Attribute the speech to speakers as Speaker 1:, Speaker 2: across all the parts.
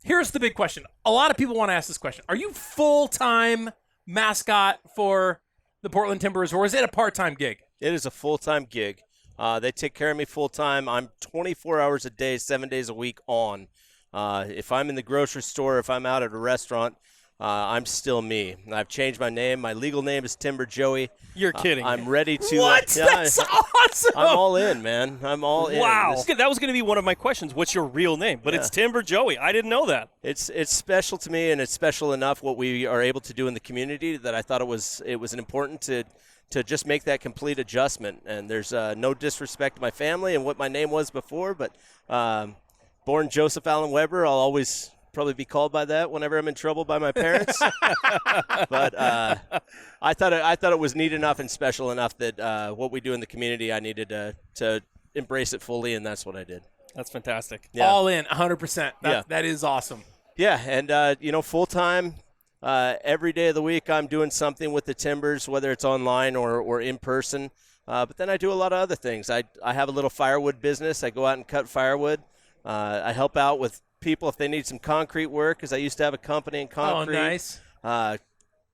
Speaker 1: Here's the big question. A lot of people want to ask this question. Are you full-time mascot for the Portland Timbers, or is it a part-time gig?
Speaker 2: It is a full-time gig. They take care of me full-time. I'm 24 hours a day, 7 days a week on. If I'm in the grocery store, if I'm out at a restaurant, I'm still me. I've changed my name. My legal name is Timber Joey.
Speaker 3: You're kidding.
Speaker 2: I'm ready to.
Speaker 1: What? That's awesome.
Speaker 2: I'm all in, man. I'm all in.
Speaker 3: Wow. That was going to be one of my questions. What's your real name? But it's Timber Joey. I didn't know that.
Speaker 2: It's special to me, and it's special enough what we are able to do in the community that I thought it was important to just make that complete adjustment. And there's no disrespect to my family and what my name was before, but born Joseph Allen Weber, I'll always probably be called by that whenever I'm in trouble by my parents. But I thought it was neat enough and special enough that what we do in the community, I needed to embrace it fully, and that's what I did.
Speaker 3: That's fantastic.
Speaker 2: Yeah.
Speaker 1: All in, 100%. That is awesome.
Speaker 2: Yeah, and full-time, every day of the week I'm doing something with the Timbers, whether it's online or in person. But then I do a lot of other things. I have a little firewood business. I go out and cut firewood. I help out with people if they need some concrete work, because I used to have a company in concrete.
Speaker 1: Oh, nice.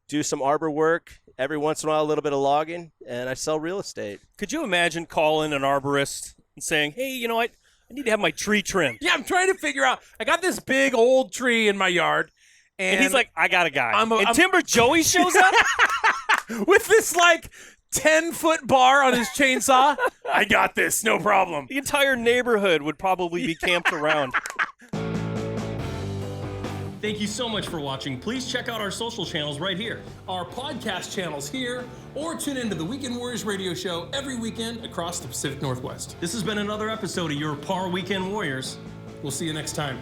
Speaker 2: Do some arbor work. Every once in a while, a little bit of logging, and I sell real estate.
Speaker 3: Could you imagine calling an arborist and saying, hey, I need to have my tree trimmed?
Speaker 1: Yeah, I'm trying to figure out. I got this big old tree in my yard.
Speaker 3: And he's like, I got a guy.
Speaker 1: I'm
Speaker 3: Timber Joey shows up?
Speaker 1: with this, 10-foot bar on his chainsaw. I got this, no problem.
Speaker 3: The entire neighborhood would probably be camped around. Thank you so much for watching. Please check out our social channels right here.
Speaker 1: Our podcast channels here, or tune into the Weekend Warriors radio show every weekend across the Pacific Northwest.
Speaker 3: This has been another episode of your Parr Weekend Warriors.
Speaker 1: We'll see you next time.